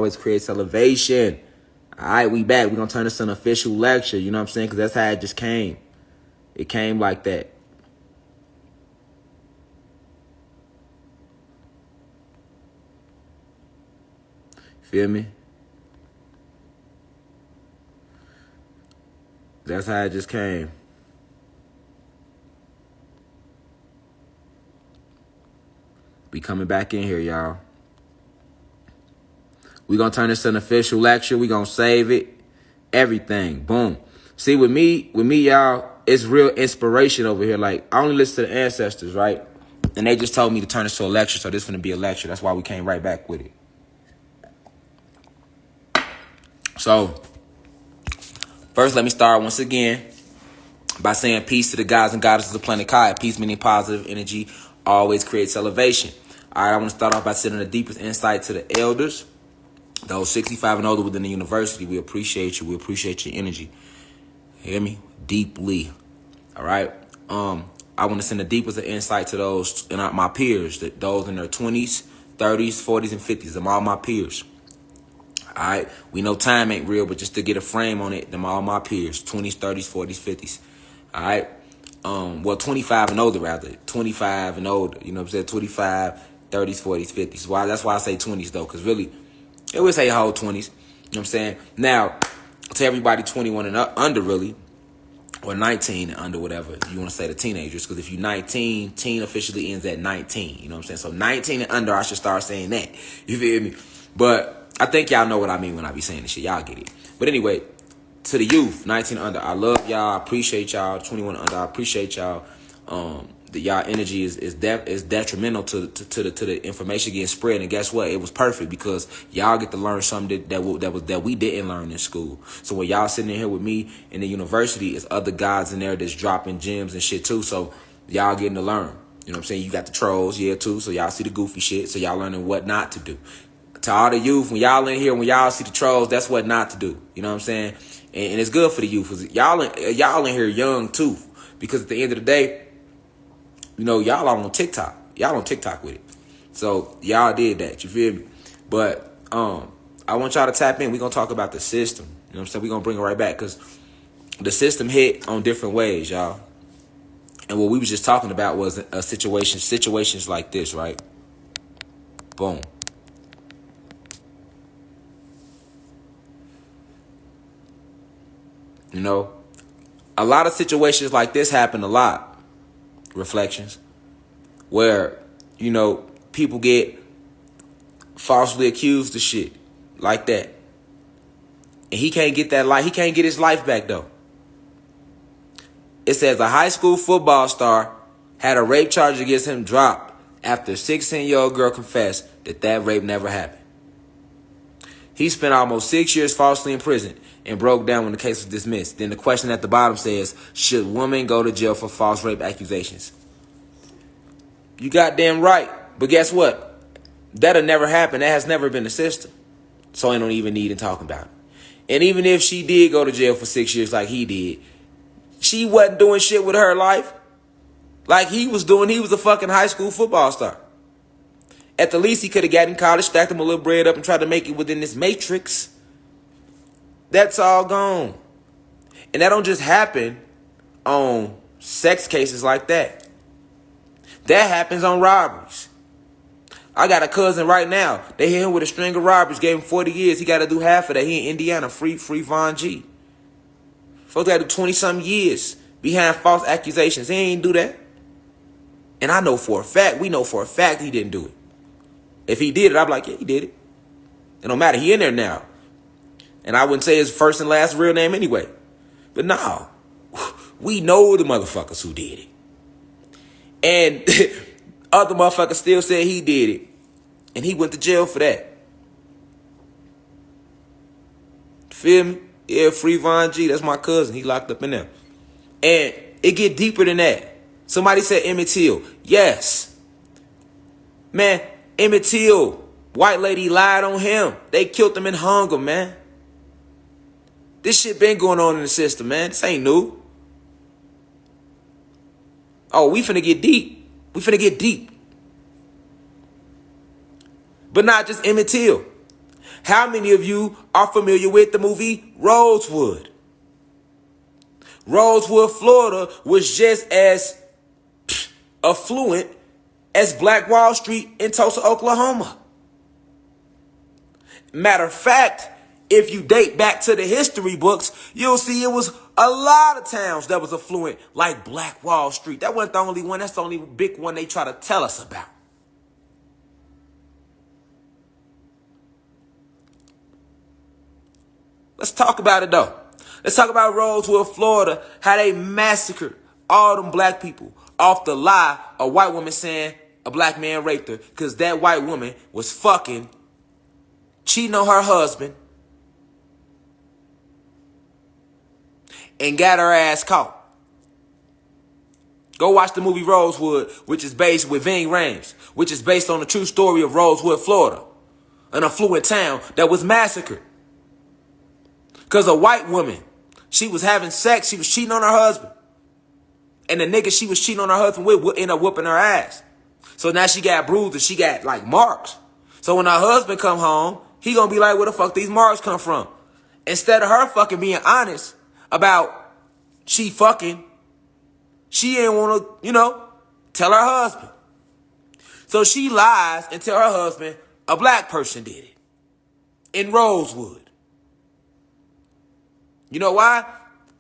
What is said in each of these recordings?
always creates elevation. All right, we back. We're going to turn this into an official lecture. You know what I'm saying? Because that's how it just came. It came like that. Feel me? That's how it just came. We coming back in here, y'all. We gonna turn this into an official lecture. We gonna save it. Everything. Boom. See, with me, y'all, it's real inspiration over here. Like, I only listen to the ancestors, right? And they just told me to turn this to a lecture, so this is gonna be a lecture. That's why we came right back with it. So, first, let me start once again by saying peace to the gods and goddesses of planet Kai. Peace meaning positive energy always creates elevation. All right, I want to start off by sending the deepest insight to the elders, those 65 and older within the university. We appreciate you. We appreciate your energy. Hear me? Deeply. All right. I want to send the deepest of insight to those and my peers, those in their 20s, 30s, 40s, and 50s. Them all my peers. All right. We know time ain't real, but just to get a frame on it, them all my peers, 20s, 30s, 40s, 50s. All right. Well, 25 and older, rather. 25 and older. You know what I'm saying? 25, 30s, 40s, 50s. Why? That's why I say 20s, though, because really, it would say whole 20s. You know what I'm saying? Now, to everybody 21 and under, really, or 19 and under, whatever you want to say, the teenagers, because if you're 19, teen officially ends at 19. You know what I'm saying? So 19 and under, I should start saying that. You feel me? But I think y'all know what I mean when I be saying this shit. Y'all get it. But anyway, to the youth, 19 and under, I love y'all. I appreciate y'all. 21 and under, I appreciate y'all. Y'all energy is detrimental to the information getting spread. And guess what? It was perfect because y'all get to learn something that we didn't learn in school. So when y'all sitting in here with me in the university, it's other guys in there that's dropping gems and shit too. So y'all getting to learn. You know what I'm saying? You got the trolls, yeah, too. So y'all see the goofy shit. So y'all learning what not to do. To all the youth, when y'all in here, when y'all see the trolls, that's what not to do. You know what I'm saying? And it's good for the youth. Cause y'all in here young too. Because at the end of the day, you know, y'all are on TikTok. Y'all on TikTok with it. So y'all did that. You feel me? But I want y'all to tap in. We're going to talk about the system. You know what I'm saying? We're going to bring it right back because the system hit on different ways, y'all. And what we was just talking about was a situations like this, right? Boom. You know, a lot of situations like this happen a lot. Reflections where, you know, people get falsely accused of shit like that. And he can't get that life. He can't get his life back, though. It says a high school football star had a rape charge against him dropped after a 16-year-old girl confessed that rape never happened. He spent almost 6 years falsely in prison and broke down when the case was dismissed. Then the question at the bottom says, should women go to jail for false rape accusations? You goddamn right. But guess what? That'll never happen. That has never been the system. So I don't even need to talk about it. And even if she did go to jail for 6 years like he did, she wasn't doing shit with her life like he was doing. He was a fucking high school football star. At the least, he could have gotten in college, stacked him a little bread up, and tried to make it within this matrix. That's all gone. And that don't just happen on sex cases like that. That happens on robberies. I got a cousin right now. They hit him with a string of robberies, gave him 40 years. He got to do half of that. He in Indiana, free Von G. Folks got to do 20-something years behind false accusations. He ain't do that. And I know for a fact, we know for a fact he didn't do it. If he did it, I'd be like, yeah, he did it. It don't matter. He in there now. And I wouldn't say his first and last real name anyway. But no, we know the motherfuckers who did it. And other motherfuckers still said he did it. And he went to jail for that. Feel me? Yeah, free Von G. That's my cousin. He locked up in there. And it get deeper than that. Somebody said Emmett Till. Yes. Man, Emmett Till, white lady lied on him. They killed him and hung him, man. This shit been going on in the system, man. This ain't new. Oh, we finna get deep. We finna get deep. But not just Emmett Till. How many of you are familiar with the movie Rosewood? Rosewood, Florida was just as affluent as Black Wall Street in Tulsa, Oklahoma. Matter of fact, if you date back to the history books, you'll see it was a lot of towns that was affluent like Black Wall Street. That wasn't the only one. That's the only big one they try to tell us about. Let's talk about it though. Let's talk about Rosewood, Florida, how they massacred all them black people off the lie a white woman saying a black man raped her because that white woman was fucking cheating on her husband and got her ass caught. Go watch the movie Rosewood, which is based with Ving Rhames, which is based on the true story of Rosewood, Florida, an affluent town that was massacred. Because a white woman, she was having sex, she was cheating on her husband. And the nigga she was cheating on her husband with would end up whooping her ass. So now she got bruises, she got like marks. So when her husband come home, he gonna be like, where the fuck these marks come from? Instead of her fucking being honest about she fucking, she didn't want to, tell her husband. So she lies and tell her husband a black person did it in Rosewood. You know why?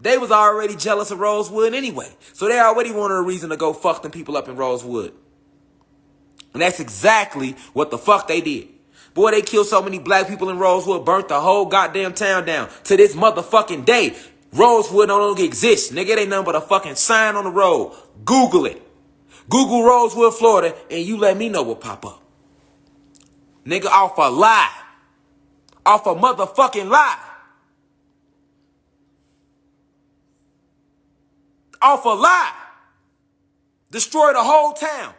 They was already jealous of Rosewood anyway. So they already wanted a reason to go fuck them people up in Rosewood. And that's exactly what the fuck they did. Boy, they killed so many black people in Rosewood, burnt the whole goddamn town down. To this motherfucking day, Rosewood no longer exists. Nigga, it ain't nothing but a fucking sign on the road. Google it. Google Rosewood, Florida, and you let me know what pop up. Nigga, off a lie. Off a motherfucking lie. Off a lie. Destroy the whole town.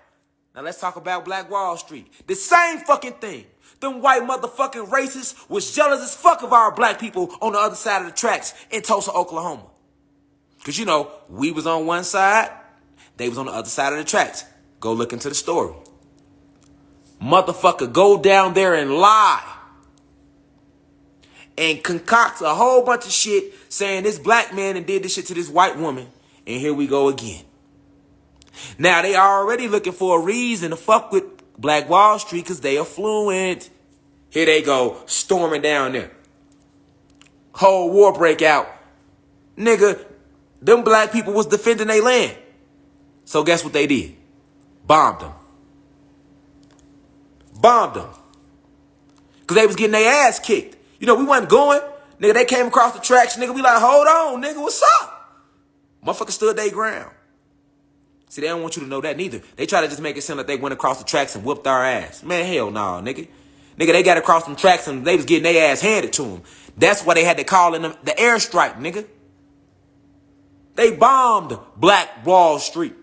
Now let's talk about Black Wall Street. The same fucking thing. Them white motherfucking racists was jealous as fuck of our black people on the other side of the tracks in Tulsa, Oklahoma. Because, we was on one side, they was on the other side of the tracks. Go look into the story. Motherfucker go down there and lie. And concocts a whole bunch of shit saying this black man and did this shit to this white woman. And here we go again. Now, they already looking for a reason to fuck with Black Wall Street because they affluent. Here they go, storming down there. Whole war break out. Nigga, them black people was defending their land. So guess what they did? Bombed them. Bombed them. Because they was getting their ass kicked. We wasn't going. Nigga, they came across the tracks. Nigga, we like, hold on, nigga, what's up? Motherfucker stood their ground. See, they don't want you to know that neither. They try to just make it seem like they went across the tracks and whooped our ass. Man, hell no, nigga. Nigga, they got across them tracks and they was getting their ass handed to them. That's why they had to call in the airstrike, nigga. They bombed Black Wall Street.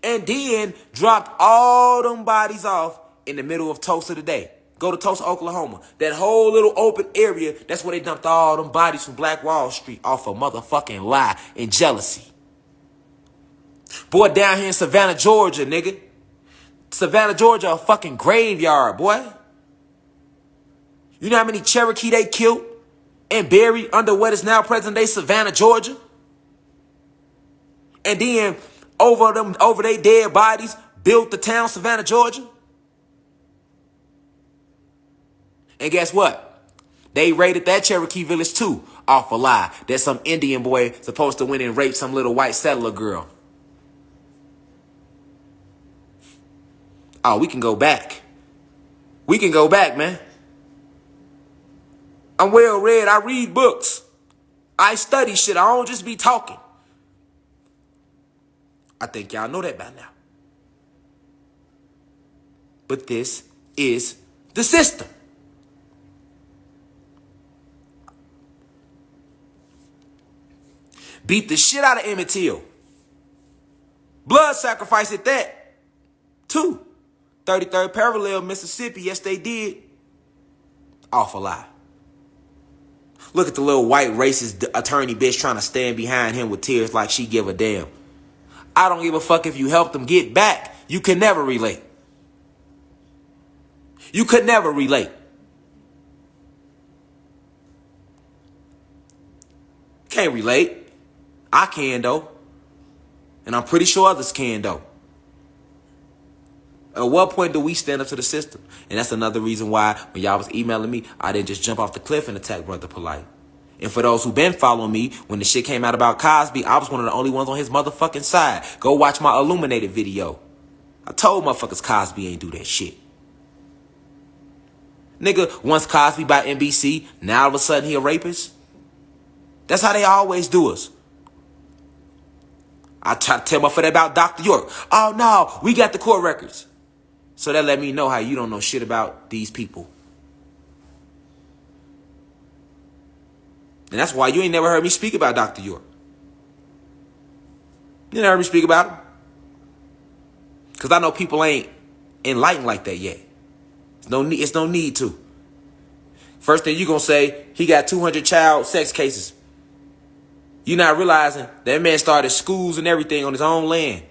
And then dropped all them bodies off in the middle of Tulsa today. Go to Tulsa, Oklahoma. That whole little open area, that's where they dumped all them bodies from Black Wall Street off a motherfucking lie and jealousy. Boy, down here in Savannah, Georgia, nigga. Savannah, Georgia, a fucking graveyard, boy. You know how many Cherokee they killed and buried under what is now present-day Savannah, Georgia? And then over their dead bodies, built the town Savannah, Georgia? And guess what? They raided that Cherokee village too, off a lie. That some Indian boy supposed to win and rape some little white settler girl. Oh, we can go back. We can go back, man. I'm well read. I read books. I study shit. I don't just be talking. I think y'all know that by now. But this is the system. Beat the shit out of Emmett Till. Blood sacrifice at that. 2. 33rd parallel, Mississippi. Yes, they did. Awful lie. Look at the little white racist attorney bitch trying to stand behind him with tears like she give a damn. I don't give a fuck if you help them get back. You can never relate. You could never relate. Can't relate. I can, though. And I'm pretty sure others can, though. At what point do we stand up to the system? And that's another reason why when y'all was emailing me, I didn't just jump off the cliff and attack Brother Polite. And for those who been following me, when the shit came out about Cosby, I was one of the only ones on his motherfucking side. Go watch my Illuminated video. I told motherfuckers Cosby ain't do that shit. Nigga, once Cosby by NBC, now all of a sudden he a rapist? That's how they always do us. I try to tell motherfucker about Dr. York. Oh no, we got the court records. So that let me know how you don't know shit about these people. And that's why you ain't never heard me speak about Dr. York. You never heard me speak about him. Because I know people ain't enlightened like that yet. It's no need to. First thing you going to say, he got 200 child sex cases. You not realizing that man started schools and everything on his own land.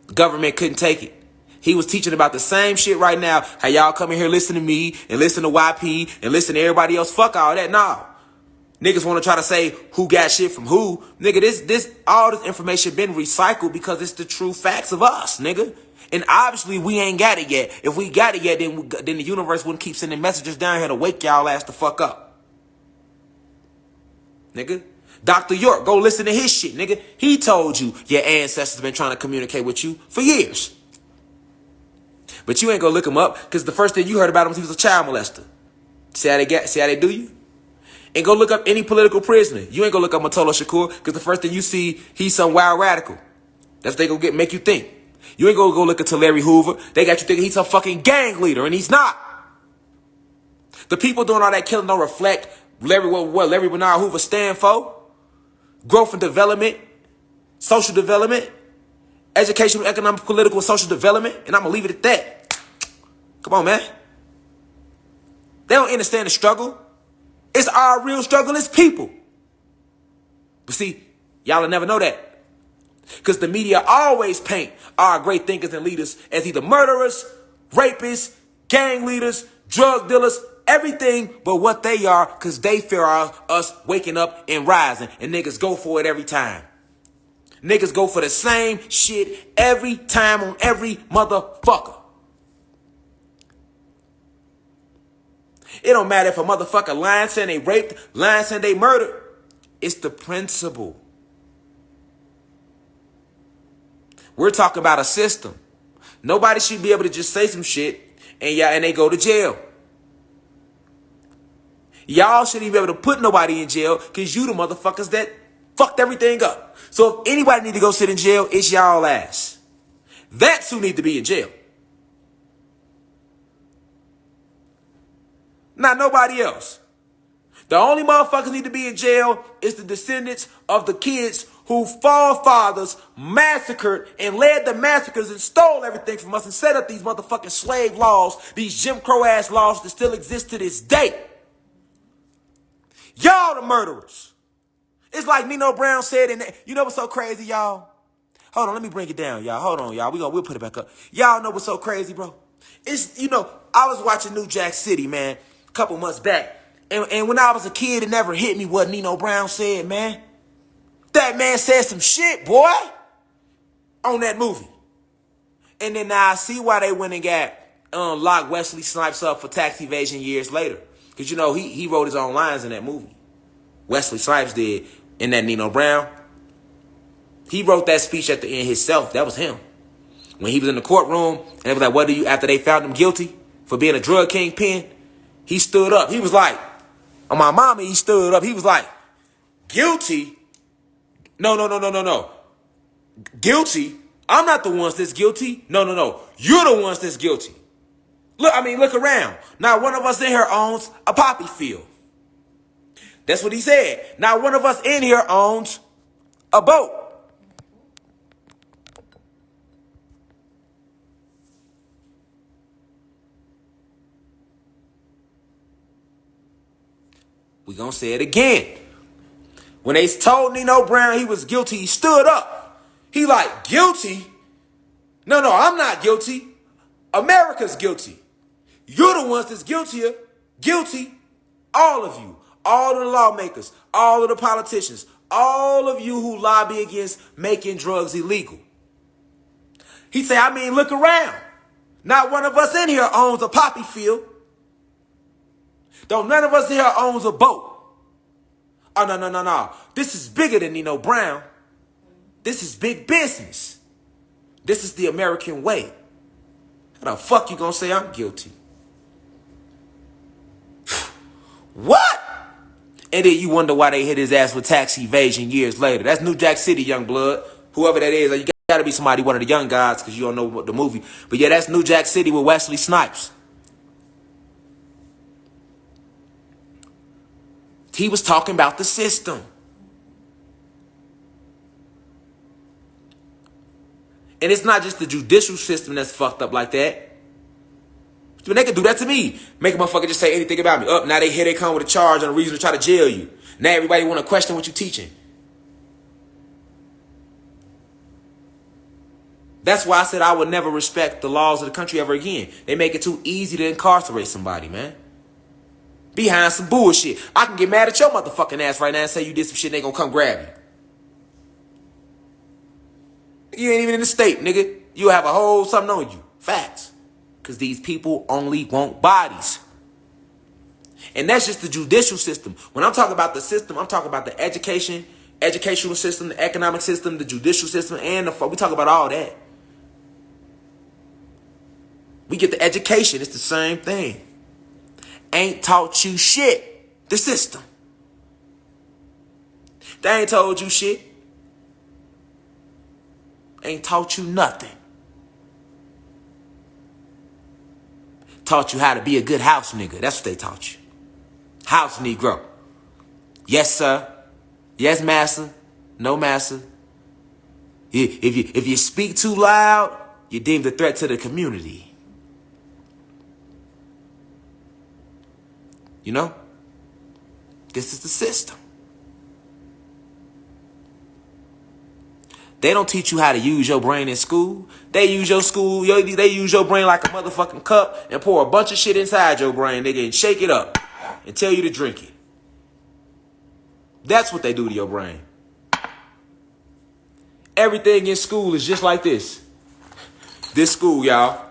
The government couldn't take it. He was teaching about the same shit right now. How y'all come in here listen to me and listen to YP and listen to everybody else. Fuck all that. No. Niggas want to try to say who got shit from who. Nigga, all this information been recycled because it's the true facts of us, nigga. And obviously we ain't got it yet. If we got it yet, then the universe wouldn't keep sending messages down here to wake y'all ass the fuck up. Nigga. Dr. York, go listen to his shit, nigga. He told you your ancestors been trying to communicate with you for years. But you ain't gonna look him up because the first thing you heard about him was he was a child molester. See how they do you? And go look up any political prisoner. You ain't gonna look up Matola Shakur because the first thing you see, he's some wild radical. That's what they gonna make you think. You ain't gonna go look into Larry Hoover. They got you thinking he's some fucking gang leader, and he's not. The people doing all that killing don't reflect what Larry Bernard Hoover stand for. Growth and development, social development, educational, economic, political, and social development. And I'm gonna leave it at that. Come on, man. They don't understand the struggle. It's our real struggle as people. But see, y'all will never know that. Because the media always paint our great thinkers and leaders as either murderers, rapists, gang leaders, drug dealers, everything but what they are, because they fear us waking up and rising. And niggas go for it every time. Niggas go for the same shit every time on every motherfucker. It don't matter if a motherfucker lying saying they raped, lying saying they murdered. It's the principle. We're talking about a system. Nobody should be able to just say some shit and they go to jail. Y'all shouldn't even be able to put nobody in jail because you the motherfuckers that fucked everything up. So if anybody need to go sit in jail, it's y'all ass. That's who need to be in jail. Not nobody else. The only motherfuckers need to be in jail is the descendants of the kids who forefathers massacred and led the massacres and stole everything from us and set up these motherfucking slave laws, these Jim Crow ass laws that still exist to this day. Y'all the murderers. It's like Nino Brown said, and you know what's so crazy, y'all? Hold on, let me bring it down, y'all. Hold on, y'all. We'll put it back up. Y'all know what's so crazy, bro? It's, I was watching New Jack City, man, a couple months back. And when I was a kid, it never hit me what Nino Brown said, man. That man said some shit, boy, on that movie. And then now I see why they went and got locked Wesley Snipes up for tax evasion years later. Because, he wrote his own lines in that movie. Wesley Snipes did in that Nino Brown. He wrote that speech at the end himself. That was him. When he was in the courtroom, and they was like, after they found him guilty for being a drug kingpin, he stood up. He was like, on my mama, he stood up. He was like, guilty? No. Guilty? I'm not the ones that's guilty. No. You're the ones that's guilty. Look around. Not one of us in here owns a poppy field. That's what he said. Not one of us in here owns a boat. We're going to say it again. When they told Nino Brown he was guilty, he stood up. He like, guilty? No, I'm not guilty. America's guilty. You're the ones that's guilty. All of you. All of the lawmakers, all of the politicians, all of you who lobby against making drugs illegal. He said, I mean, look around. Not one of us in here owns a poppy field. Don't none of us in here owns a boat. Oh, no. This is bigger than Nino Brown. This is big business. This is the American way. How the fuck you gonna say I'm guilty? What? And then you wonder why they hit his ass with tax evasion years later. That's New Jack City, young blood. Whoever that is, you gotta be somebody, one of the young guys, because you don't know what the movie. But yeah, that's New Jack City with Wesley Snipes. He was talking about the system. And it's not just the judicial system that's fucked up like that. But they can do that to me. Make a motherfucker just say anything about me. Up, now here they come with a charge and a reason to try to jail you. Now everybody want to question what you're teaching. That's why I said I would never respect the laws of the country ever again. They make it too easy to incarcerate somebody, man. Behind some bullshit. I can get mad at your motherfucking ass right now and say you did some shit and they gonna come grab you. You ain't even in the state, nigga. You have a whole something on you. Facts. Because these people only want bodies. And that's just the judicial system. When I'm talking about the system, I'm talking about the educational system, the economic system, the judicial system, and we talk about all that. We get the education. It's the same thing. Ain't taught you shit. The system. They ain't told you shit. Ain't taught you nothing. Taught you how to be a good house nigga. That's what they taught you. House Negro. Yes, sir. Yes, master. No, master. If you speak too loud, you're deemed a threat to the community. You know? This is the system. They don't teach you how to use your brain in school. They use they use your brain like a motherfucking cup and pour a bunch of shit inside your brain, nigga, and shake it up and tell you to drink it. That's what they do to your brain. Everything in school is just like this. This school, y'all.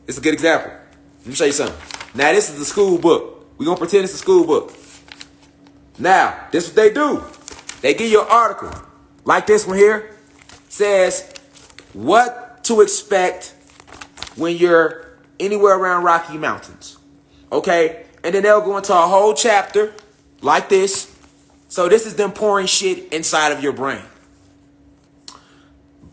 It's a good example. Let me show you something. Now, this is the school book. We're going to pretend it's a school book. Now, this is what they do. They give you an article. Like this one here. Says what to expect when you're anywhere around Rocky Mountains. Okay? And then they'll go into a whole chapter like this. So this is them pouring shit inside of your brain.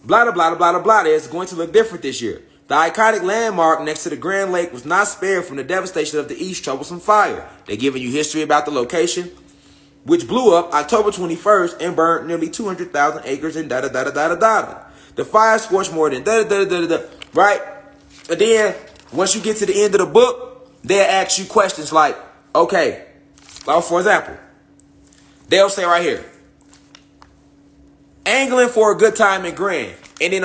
Blah, blah, blah, blah, blah, blah. It's going to look different this year. The iconic landmark next to the Grand Lake was not spared from the devastation of the East's troublesome fire. They're giving you history about the location, which blew up October 21st and burned nearly 200,000 acres and da-da-da-da-da-da-da. The fire scorched more than da-da-da-da-da-da, right? And then, once you get to the end of the book, they'll ask you questions like, okay, well, for example, they'll say right here, angling for a good time in Grand. And then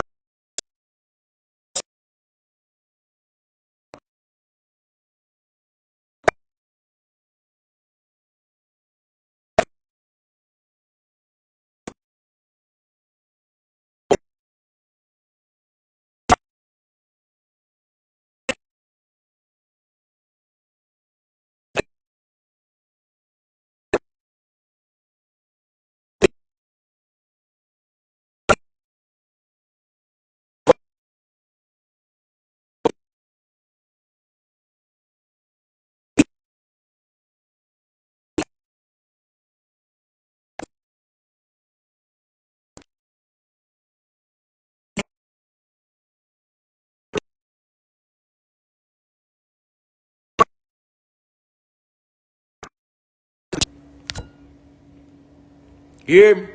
you hear me?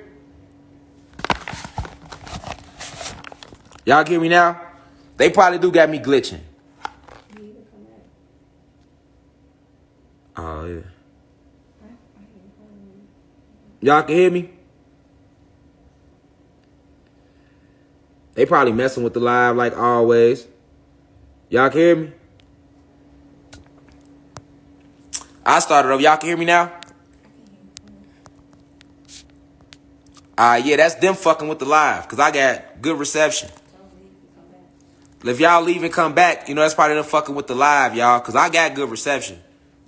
Y'all hear me now? They probably do got me glitching. Oh, yeah. Y'all can hear me? They probably messing with the live like always. Y'all can hear me? I started over. Y'all can hear me now? Yeah, that's them fucking with the live because I got good reception. If y'all leave and come back, that's probably them fucking with the live, y'all, because I got good reception.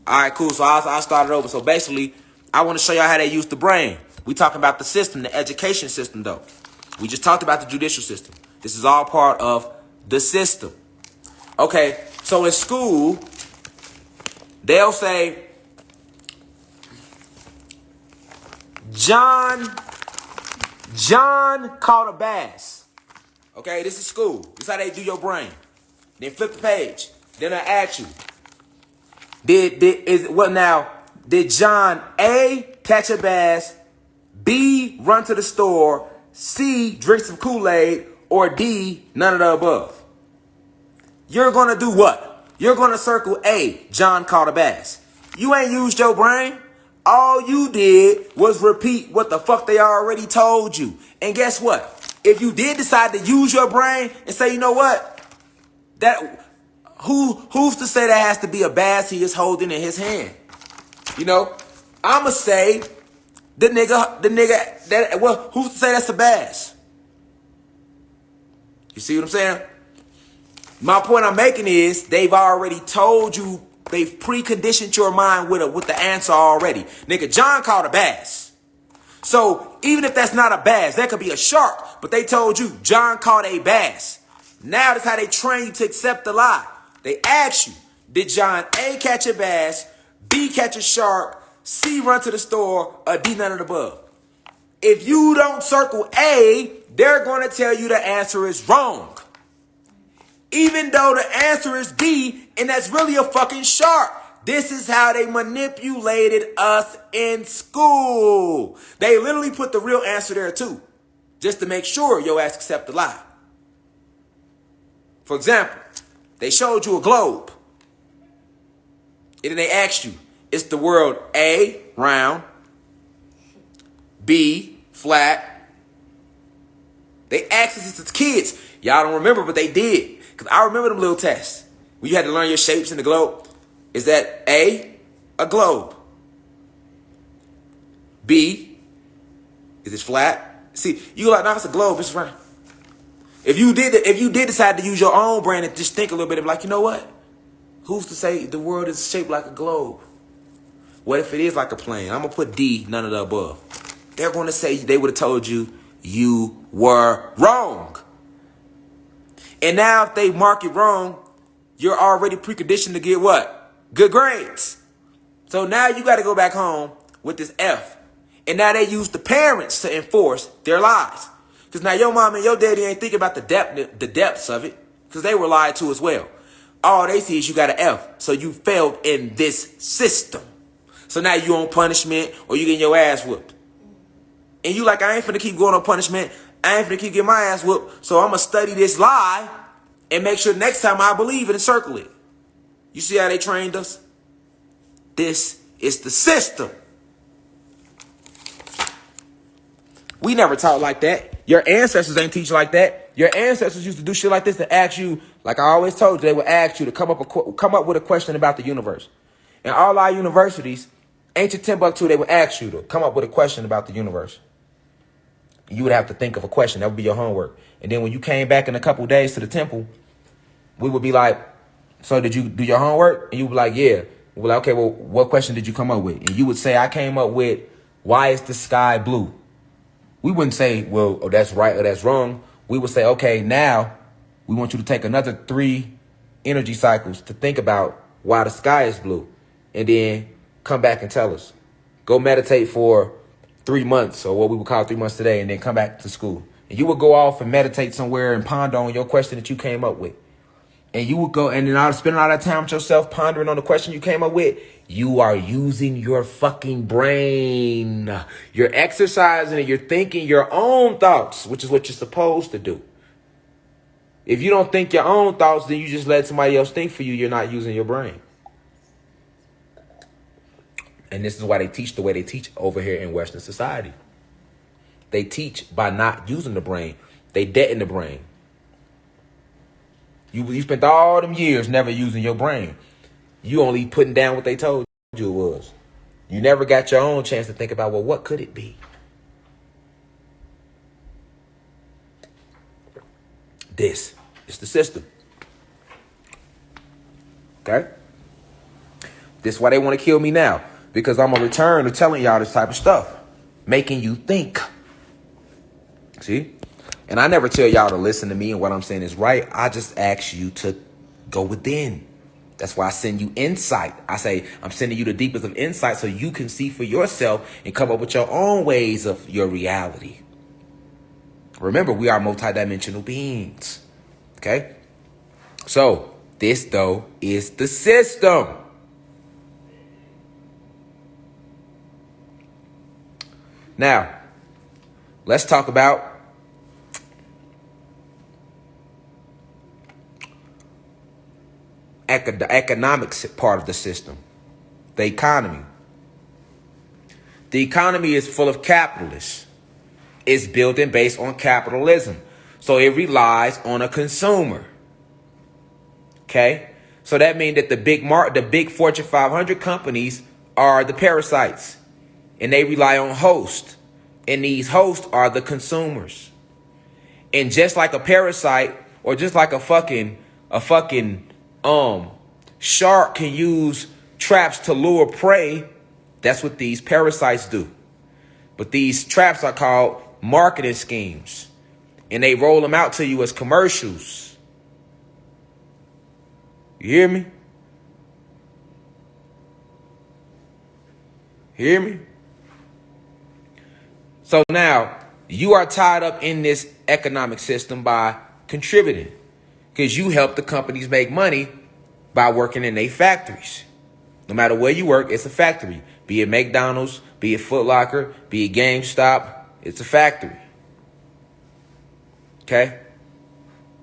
All right, cool. So I started over. So basically, I want to show y'all how they use the brain. We talking about the system, the education system, though. We just talked about the judicial system. This is all part of the system. Okay, so in school, they'll say, John caught a bass. Okay, this is school. This is how they do your brain. Then flip the page. Then I ask you, did John A catch a bass, B run to the store, C drink some Kool-Aid, or D none of the above? You're gonna do what? You're gonna circle A, John caught a bass. You ain't used your brain. All you did was repeat what the fuck they already told you. And guess what? If you did decide to use your brain and say, you know what? Who's to say that has to be a bass he is holding in his hand? I'ma say the nigga who's to say that's a bass? You see what I'm saying? My point I'm making is they've already told you, they've preconditioned your mind with the answer already. Nigga, John caught a bass. So even if that's not a bass, that could be a shark, but they told you John caught a bass. Now that's how they train you to accept the lie. They ask you, did John A catch a bass, B catch a shark, C run to the store, or D none of the above? If you don't circle A, they're going to tell you the answer is wrong. Even though the answer is B, and that's really a fucking shark. This is how they manipulated us in school. They literally put the real answer there too, just to make sure your ass accept the lie. For example, they showed you a globe, and then they asked you, is the world A, round, B, flat? They asked us as kids. Y'all don't remember, but they did. Because I remember them little tests where you had to learn your shapes in the globe. Is that A, a globe? B, is it flat? See, you like, no, it's a globe, it's round. If you did decide to use your own brain and just think a little bit of like, you know what? Who's to say the world is shaped like a globe? What if it is like a plane? I'm going to put D, none of the above. They're going to say they would have told you you were wrong. And now if they mark it wrong, you're already preconditioned to get what? Good grades. So now you got to go back home with this F. And now they use the parents to enforce their lies. Because now your mom and your daddy ain't thinking about the depths of it. Because they were lied to as well. All they see is you got an F. So you failed in this system. So now you on punishment or you getting your ass whooped. And you like, I ain't finna keep going on punishment. I ain't finna keep getting my ass whooped. So I'm going to study this lie and make sure next time I believe it and circle it. You see how they trained us? This is the system. We never taught like that. Your ancestors ain't teach like that. Your ancestors used to do shit like this to ask you, like I always told you, they would ask you to come up with a question about the universe. And all our universities, ancient Timbuktu, they would ask you to come up with a question about the universe. You would have to think of a question. That would be your homework. And then when you came back in a couple of days to the temple, we would be like, so did you do your homework? And you would be like, yeah. We'd be like, okay, well, what question did you come up with? And you would say, I came up with, why is the sky blue? We wouldn't say, well, oh, that's right or that's wrong. We would say, okay, now we want you to take another 3 energy cycles to think about why the sky is blue. And then come back and tell us. Go meditate for 3 months, or what we would call 3 months today, and then come back to school. And you would go off and meditate somewhere and ponder on your question that you came up with. And you would go, and then I'll spend all that time with yourself pondering on the question you came up with. You are using your fucking brain. You're exercising it. You're thinking your own thoughts, which is what you're supposed to do. If you don't think your own thoughts, then you just let somebody else think for you. You're not using your brain. And this is why they teach the way they teach over here in Western society. They teach by not using the brain. They deaden the brain. You spent all them years never using your brain. You only putting down what they told you. you it was. You never got your own chance to think about, well, what could it be? This is the system. Okay? This is why they want to kill me now. Because I'm going to return to telling y'all this type of stuff. Making you think. See? And I never tell y'all to listen to me and what I'm saying is right. I just ask you to go within. That's why I send you insight. I say I'm sending you the deepest of insight so you can see for yourself and come up with your own ways of your reality. Remember, we are multidimensional beings. Okay? So, this, though, is the system. Now, let's talk about the economics part of the system, the economy. The economy is full of capitalists. It's built and based on capitalism. So it relies on a consumer. Okay? So that means that the big Fortune 500 companies are the parasites. And they rely on hosts. And these hosts are the consumers. And just like a parasite, or just like a fucking shark can use traps to lure prey, that's what these parasites do. But these traps are called marketing schemes. And they roll them out to you as commercials. You hear me? Hear me? So now, you are tied up in this economic system by contributing. Because you help the companies make money by working in their factories. No matter where you work, it's a factory. Be it McDonald's, be it Foot Locker, be it GameStop, it's a factory. Okay?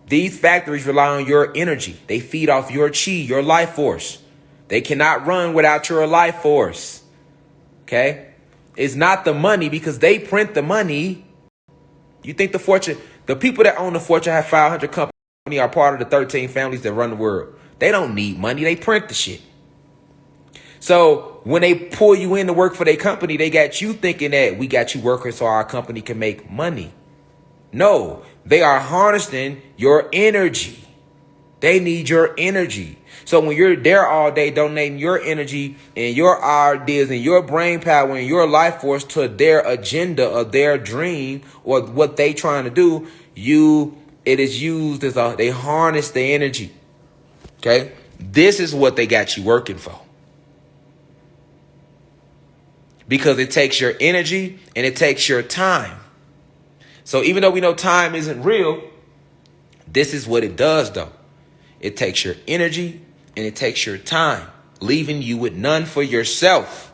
These factories rely on your energy. They feed off your chi, your life force. They cannot run without your life force. Okay? It's not the money because they print the money. You think the people that own the Fortune 500 company are part of the 13 families that run the world. They don't need money. They print the shit. So when they pull you in to work for their company, they got you thinking that we got you working so our company can make money. No, they are harnessing your energy. They need your energy. So when you're there all day donating your energy and your ideas and your brain power and your life force to their agenda or their dream or what they trying to do, it is used as they harness the energy. Okay? This is what they got you working for. Because it takes your energy and it takes your time. So even though we know time isn't real, this is what it does though. It takes your energy and it takes your time, leaving you with none for yourself.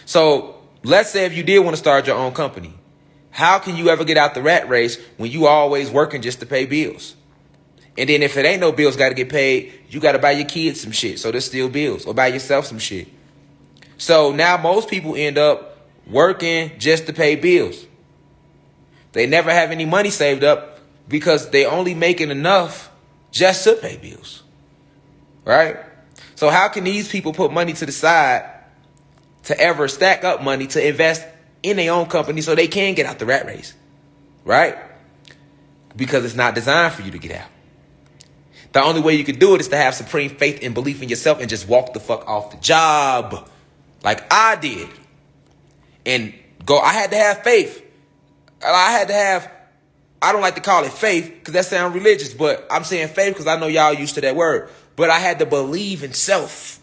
So let's say if you did want to start your own company, how can you ever get out the rat race when you always working just to pay bills? And then if it ain't no bills got to get paid, you got to buy your kids some shit. So there's still bills, or buy yourself some shit. So now most people end up working just to pay bills. They never have any money saved up because they only making enough just to pay bills. Right? So how can these people put money to the side to ever stack up money to invest in their own company so they can get out the rat race? Right? Because it's not designed for you to get out. The only way you can do it is to have supreme faith and belief in yourself and just walk the fuck off the job. Like I did. And I had to have faith. I don't like to call it faith because that sounds religious, but I'm saying faith because I know y'all used to that word. But I had to believe in self.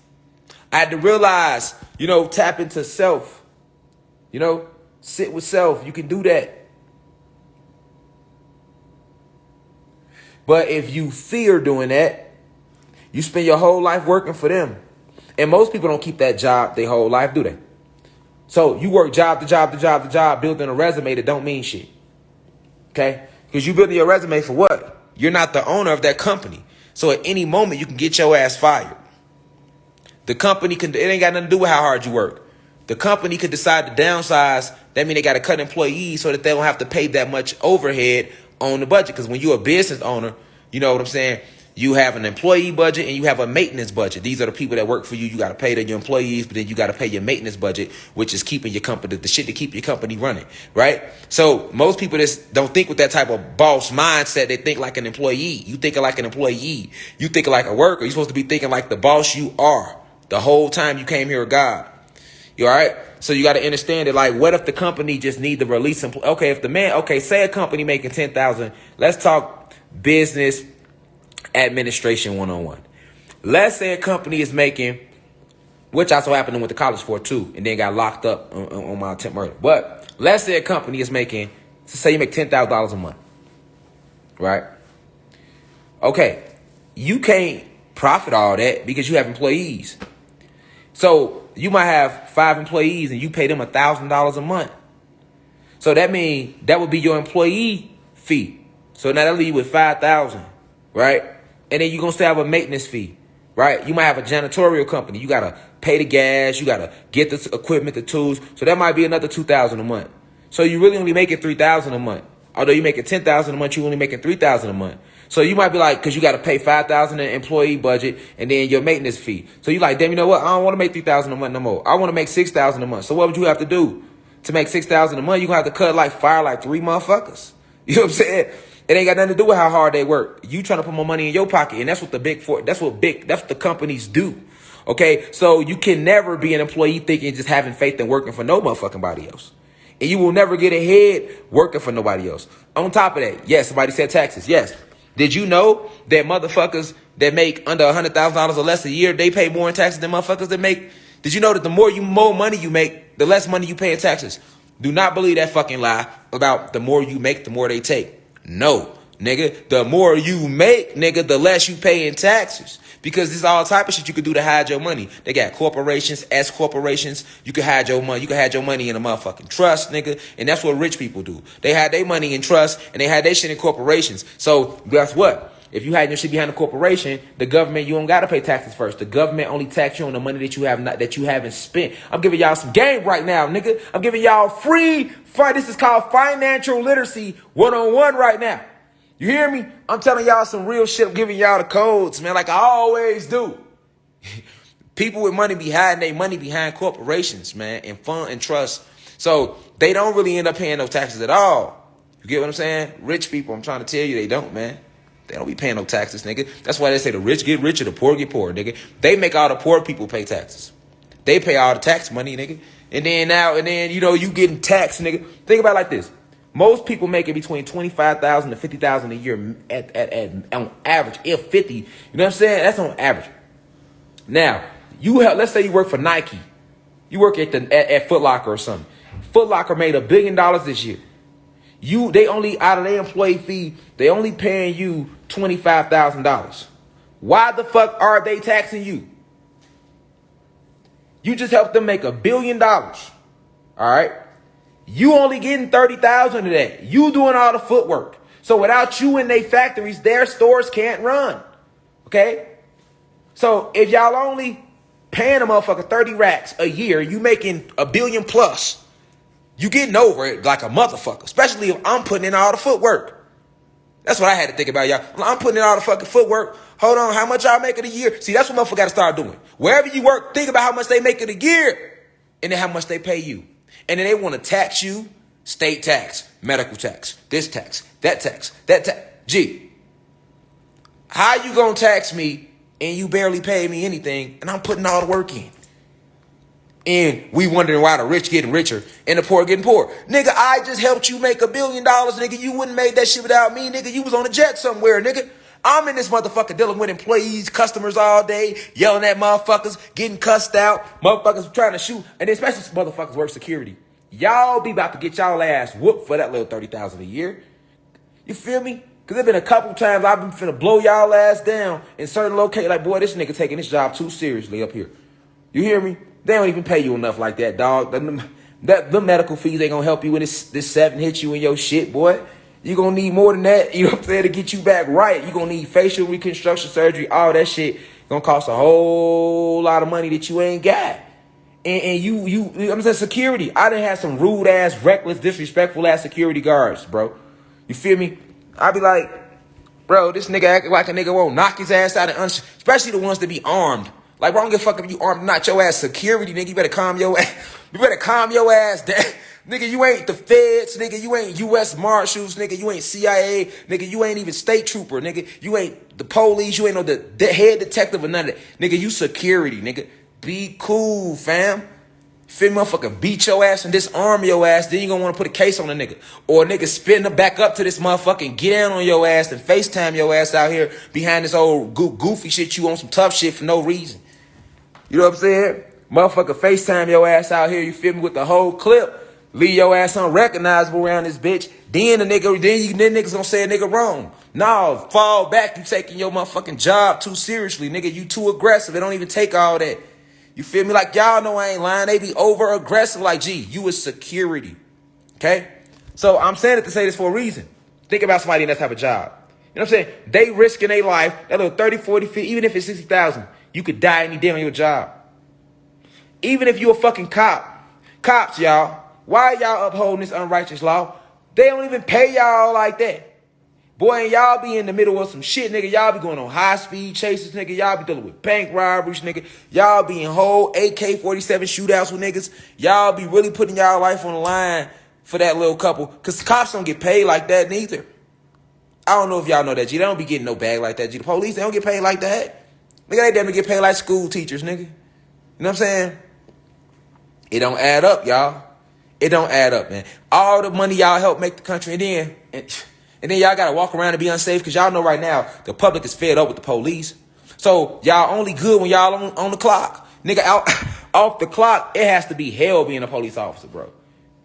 I had to realize, tap into self. Sit with self. You can do that. But if you fear doing that, you spend your whole life working for them. And most people don't keep that job their whole life, do they? So you work job to job to job to job, building a resume that don't mean shit. Okay? Because you building your resume for what? You're not the owner of that company. So at any moment, you can get your ass fired. The company it ain't got nothing to do with how hard you work. The company could decide to downsize. That means they got to cut employees so that they don't have to pay that much overhead on the budget. Because when you're a business owner, you know what I'm saying? You have an employee budget and you have a maintenance budget. These are the people that work for you. You got to pay your employees, but then you got to pay your maintenance budget, which is keeping your company, the shit to keep your company running, right? So most people just don't think with that type of boss mindset. They think like an employee. You thinking like an employee. You thinking like a worker. You're supposed to be thinking like the boss you are the whole time you came here with God. You all right? So you got to understand that, like, what if the company just need to release some? Okay, if the man, okay, say a company making 10,000. Let's talk business administration 101. Let's say a company is making, which also happened and went to college for too, and then got locked up on my attempt murder. But let's say a company is making, say you make $10,000 a month, right? Okay, you can't profit all that because you have employees. So you might have 5 employees and you pay them $1,000 a month. So that means that would be your employee fee. So now that'll leave you with 5,000, right? And then you're going to still have a maintenance fee, right? You might have a janitorial company. You got to pay the gas. You got to get the equipment, the tools. So that might be another $2,000 a month. So you really only making $3,000 a month. Although you're making $10,000 a month, you're only making $3,000 a month. So you might be like, because you got to pay $5,000 in employee budget and then your maintenance fee. So you're like, damn, you know what? I don't want to make $3,000 a month no more. I want to make $6,000 a month. So what would you have to do to make $6,000 a month? You're going to have to fire like 3 motherfuckers. You know what I'm saying? It ain't got nothing to do with how hard they work. You trying to put more money in your pocket, and that's what that's what the companies do. Okay, so you can never be an employee thinking just having faith and working for no motherfucking body else, and you will never get ahead working for nobody else. On top of that, yes, somebody said taxes. Yes, did you know that motherfuckers that make under $100,000 or less a year, they pay more in taxes than motherfuckers that make? Did you know that the more money you make, the less money you pay in taxes? Do not believe that fucking lie about the more you make, the more they take. No, nigga, the more you make, nigga, the less you pay in taxes. Because there's all type of shit you could do to hide your money. They got corporations, S corporations. You can hide your money. You can hide your money in a motherfucking trust, nigga. And that's what rich people do. They hide their money in trust and they hide their shit in corporations. So guess what? If you hide your shit behind a corporation, the government, you don't got to pay taxes first. The government only tax you on the money that you have not, that you haven't spent. I'm giving y'all some game right now, nigga. I'm giving y'all free. This is called financial literacy 101 right now. You hear me? I'm telling y'all some real shit. I'm giving y'all the codes, man, like I always do. People with money be hiding their money behind corporations, man, and fund and trust. So they don't really end up paying no taxes at all. You get what I'm saying? Rich people, I'm trying to tell you, they don't, man. They don't be paying no taxes, nigga. That's why they say the rich get richer, the poor get poorer, nigga. They make all the poor people pay taxes. They pay all the tax money, nigga. And then, you know, you getting taxed, nigga. Think about it like this. Most people make it between $25,000 to $50,000 a year at on average. If 50, you know what I'm saying? That's on average. Now, let's say you work for Nike. You work at Foot Locker or something. Foot Locker made $1 billion this year. They only, out of their employee fee, they only paying you $25,000. Why the fuck are they taxing you? You just helped them make $1 billion. All right. You only getting 30,000 of that. You doing all the footwork. So without you in their factories, their stores can't run. Okay. So if y'all only paying a motherfucker 30 racks a year, you making $1 billion plus. You getting over it like a motherfucker, especially if I'm putting in all the footwork. That's what I had to think about, y'all. I'm putting in all the fucking footwork. Hold on, how much y'all make in a year? See, that's what motherfucker got to start doing. Wherever you work, think about how much they make in a year and then how much they pay you. And then they want to tax you, state tax, medical tax, this tax, that tax, that tax. Gee, how you going to tax me and you barely pay me anything and I'm putting all the work in? And we wondering why the rich getting richer and the poor getting poor. Nigga, I just helped you make $1 billion, nigga. You wouldn't made that shit without me, nigga. You was on a jet somewhere, nigga. I'm in this motherfucker dealing with employees, customers all day, yelling at motherfuckers, getting cussed out, motherfuckers trying to shoot, and especially motherfuckers work security. Y'all be about to get y'all ass whooped for that little $30,000 a year. You feel me? Because there been a couple times I've been finna blow y'all ass down in certain locations. Like, boy, this nigga taking this job too seriously up here. You hear me? They don't even pay you enough like that, dog. The medical fees ain't gonna help you when this 7 hits you in your shit, boy. You gonna need more than that, you know what I'm saying, to get you back right. You gonna need facial reconstruction surgery, all that shit. Gonna cost a whole lot of money that you ain't got. And you I'm saying security. I done had some rude ass, reckless, disrespectful ass security guards, bro. You feel me? I be like, Bro, this nigga acting like a nigga won't knock his ass out, and especially the ones that be armed. Like, bro, I don't give a fuck if you armed, not your ass security, nigga. You better calm your ass. You better calm your ass down. Nigga, you ain't the feds, nigga. You ain't U.S. Marshals, nigga. You ain't CIA, nigga. You ain't even state trooper, nigga. You ain't the police. You ain't no the head detective or none of that. Nigga, you security, nigga. Be cool, fam. Fit motherfucker beat your ass and disarm your ass, then you gonna want to put a case on a nigga. Or a nigga spin the back up to this motherfucker and get down on your ass and FaceTime your ass out here behind this old goofy shit you on some tough shit for no reason. You know what I'm saying? Motherfucker FaceTime your ass out here, you feel me, with the whole clip. Leave your ass unrecognizable around this bitch. Then then niggas gonna say a nigga wrong. No, fall back. You taking your motherfucking job too seriously, nigga. You too aggressive. It don't even take all that. You feel me? Like, y'all know I ain't lying. They be over aggressive. Like, gee, you is security. Okay? So I'm saying it to say this for a reason. Think about somebody in that type of job. You know what I'm saying? They risking their life. That little 30, 40, 50, even if it's 60,000, you could die any day on your job. Even if you a fucking cop. Cops, y'all. Why y'all upholding this unrighteous law? They don't even pay y'all like that. Boy, and y'all be in the middle of some shit, nigga. Y'all be going on high-speed chases, nigga. Y'all be dealing with bank robberies, nigga. Y'all be in whole AK-47 shootouts with niggas. Y'all be really putting y'all life on the line for that little couple. Because cops don't get paid like that neither. I don't know if y'all know that, G. They don't be getting no bag like that, G. The police, they don't get paid like that. Nigga, they damn near get paid like school teachers, nigga. You know what I'm saying? It don't add up, y'all. It don't add up, man. All the money y'all help make the country, and then y'all got to walk around and be unsafe because y'all know right now the public is fed up with the police. So y'all only good when y'all on the clock. Nigga, out off the clock, it has to be hell being a police officer, bro.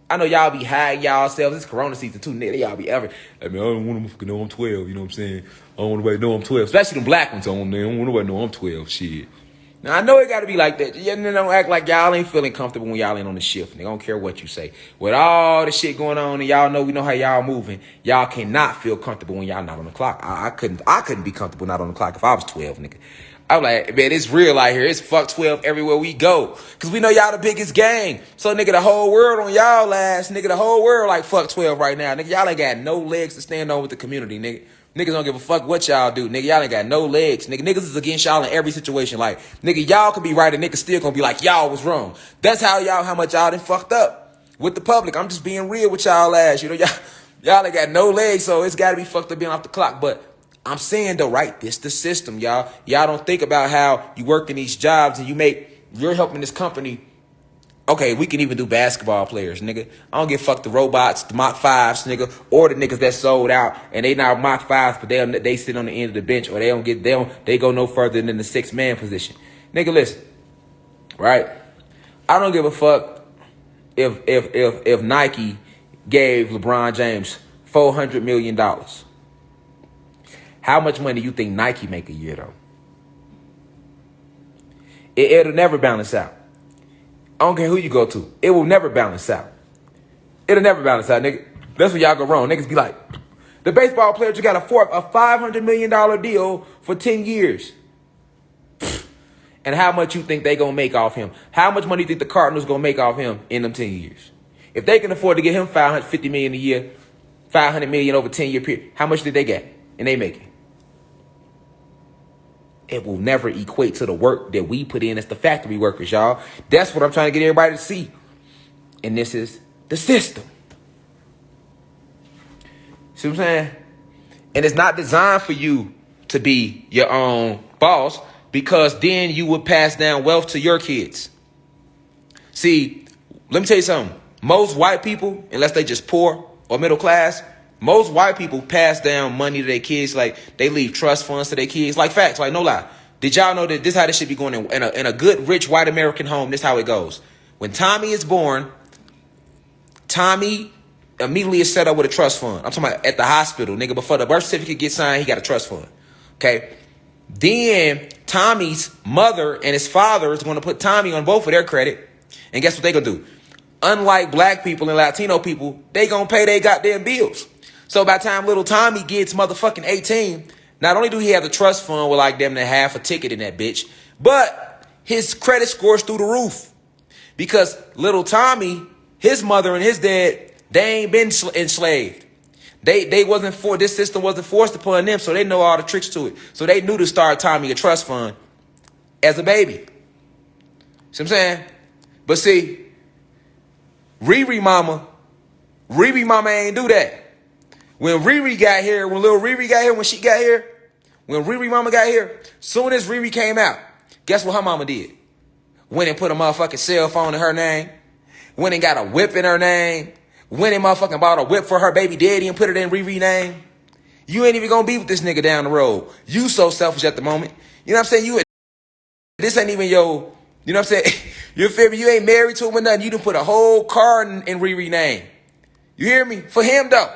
I know y'all be hiding y'all selves. It's Corona season too, nigga. Y'all be ever. I mean, I don't want them to know I'm 12, you know what I'm saying? I don't want nobody to know I'm 12. Especially them black ones on there. I don't want nobody to know I'm 12, shit. Now, I know it got to be like that. You don't act like y'all ain't feeling comfortable when y'all ain't on the shift. Nigga, I don't care what you say. With all the shit going on and y'all know we know how y'all moving, y'all cannot feel comfortable when y'all not on the clock. I couldn't be comfortable not on the clock if I was 12, nigga. I'm like, man, it's real out here. It's fuck 12 everywhere we go. Because we know y'all the biggest gang. So, nigga, the whole world on y'all ass. Nigga, the whole world like fuck 12 right now. Nigga, y'all ain't got no legs to stand on with the community, nigga. Niggas don't give a fuck what y'all do. Nigga, y'all ain't got no legs. Nigga, niggas is against y'all in every situation. Like, nigga, y'all could be right and niggas still gonna be like, y'all was wrong. That's how much y'all done fucked up with the public. I'm just being real with y'all ass. You know, y'all ain't got no legs, so it's gotta be fucked up being off the clock. But I'm saying though, right, this the system, y'all. Y'all don't think about how you work in these jobs and you're helping this company. Okay, we can even do basketball players, nigga. I don't give a fuck the robots, the Mach 5s, nigga, or the niggas that sold out and they not Mach 5s, but they sit on the end of the bench or they go no further than the 6-man position. Nigga, listen, right? I don't give a fuck if Nike gave LeBron James $400 million. How much money do you think Nike make a year though? It'll never balance out. I don't care who you go to. It will never balance out. It'll never balance out, nigga. That's where y'all go wrong. Niggas be like, the baseball player just got a $500 million deal for 10 years. And how much you think they gonna make off him? How much money you think the Cardinals gonna make off him in them 10 years? If they can afford to get him $550 million a year, $500 million over 10-year period, how much did they get? And they making? It will never equate to the work that we put in as the factory workers, y'all. That's what I'm trying to get everybody to see. And this is the system. See what I'm saying? And it's not designed for you to be your own boss because then you would pass down wealth to your kids. See, let me tell you something. Most white people, unless they just poor or middle class, most white people pass down money to their kids. Like, they leave trust funds to their kids. Like, facts, like, no lie. Did y'all know that this is how this shit be going in a good, rich, white American home? This is how it goes. When Tommy is born, Tommy immediately is set up with a trust fund. I'm talking about at the hospital, nigga. Before the birth certificate gets signed, he got a trust fund. Okay? Then Tommy's mother and his father is going to put Tommy on both of their credit. And guess what they going to do? Unlike black people and Latino people, they going to pay their goddamn bills. So by the time little Tommy gets motherfucking 18, not only do he have the trust fund with like them to half a ticket in that bitch, but his credit score's through the roof. Because little Tommy, his mother and his dad, they ain't been enslaved. They wasn't for this system wasn't forced upon them, so they know all the tricks to it. So they knew to start Tommy a trust fund as a baby. See what I'm saying? But see, Riri mama ain't do that. When Riri got here, when little Riri got here, when she got here, when Riri mama got here, soon as Riri came out, guess what her mama did? Went and put a motherfucking cell phone in her name. Went and got a whip in her name. Went and motherfucking bought a whip for her baby daddy and put it in Riri name. You ain't even gonna be with this nigga down the road. You so selfish at the moment. You know what I'm saying? This ain't even your, you know what I'm saying? You feel me? You ain't married to him or nothing. You done put a whole car in Riri name. You hear me? For him though.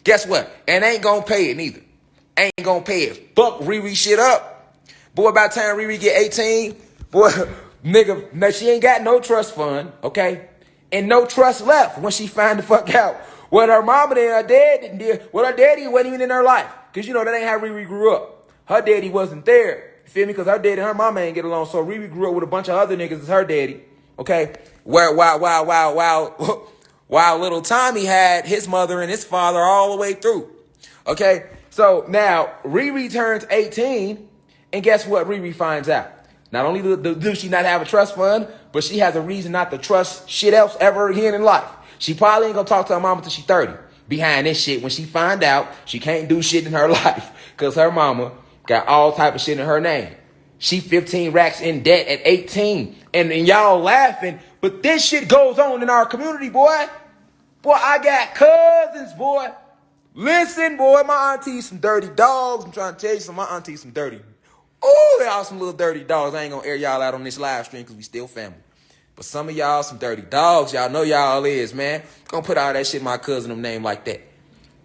Guess what? And ain't gonna pay it neither. Ain't gonna pay it. Fuck Riri shit up. Boy, by the time Riri get 18, boy, nigga, now she ain't got no trust fund, okay? And no trust left when she find the fuck out what her mama and her dad didn't do. What her daddy wasn't even in her life. Because, you know, that ain't how Riri grew up. Her daddy wasn't there. You feel me? Because her daddy and her mama ain't get along. So Riri grew up with a bunch of other niggas as her daddy, okay? While little Tommy had his mother and his father all the way through, okay? So now Riri turns 18, and guess what Riri finds out? Not only does she not have a trust fund, but she has a reason not to trust shit else ever again in life. She probably ain't gonna talk to her mama till she's 30. Behind this shit, when she find out she can't do shit in her life because her mama got all type of shit in her name. She 15 racks in debt at 18. And y'all laughing, but this shit goes on in our community, boy. Boy, I got cousins, boy. Listen, boy, my auntie's some dirty dogs. I'm trying to tell you something. My auntie's some dirty. Oh, y'all some little dirty dogs. I ain't gonna air y'all out on this live stream because we still family. But some of y'all some dirty dogs. Y'all know y'all is, man. Gonna put all that shit in my cousin name like that.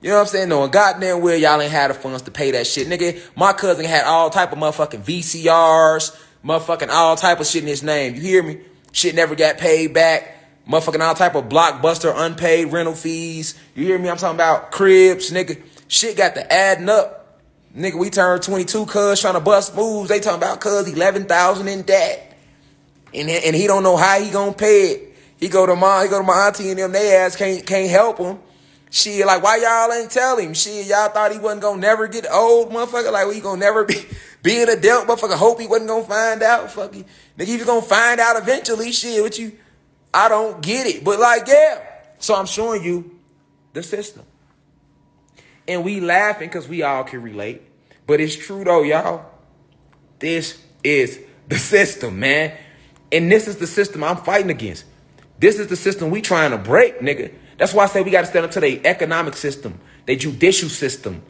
You know what I'm saying? Knowing goddamn well y'all ain't had the funds to pay that shit. Nigga, my cousin had all type of motherfucking VCRs, motherfucking all type of shit in his name. You hear me? Shit never got paid back. Motherfucking all type of blockbuster unpaid rental fees. You hear me? I'm talking about cribs, nigga. Shit got to adding up. Nigga, we turned 22 cuz trying to bust moves. They talking about cuz 11,000 in debt. And he don't know how he gonna pay it. He go to my auntie and them, they ass can't help him. Shit, like, why y'all ain't tell him? Shit, y'all thought he wasn't gonna never get old, motherfucker. Like, he gonna never be an adult, motherfucker. Hope he wasn't gonna find out. Fuck you. Nigga, he was gonna find out eventually. Shit, what you, I don't get it. But like, yeah. So I'm showing you the system. And we laughing because we all can relate. But it's true though, y'all. This is the system, man. And this is the system I'm fighting against. This is the system we trying to break, nigga. That's why I say we got to stand up to their economic system, their judicial system,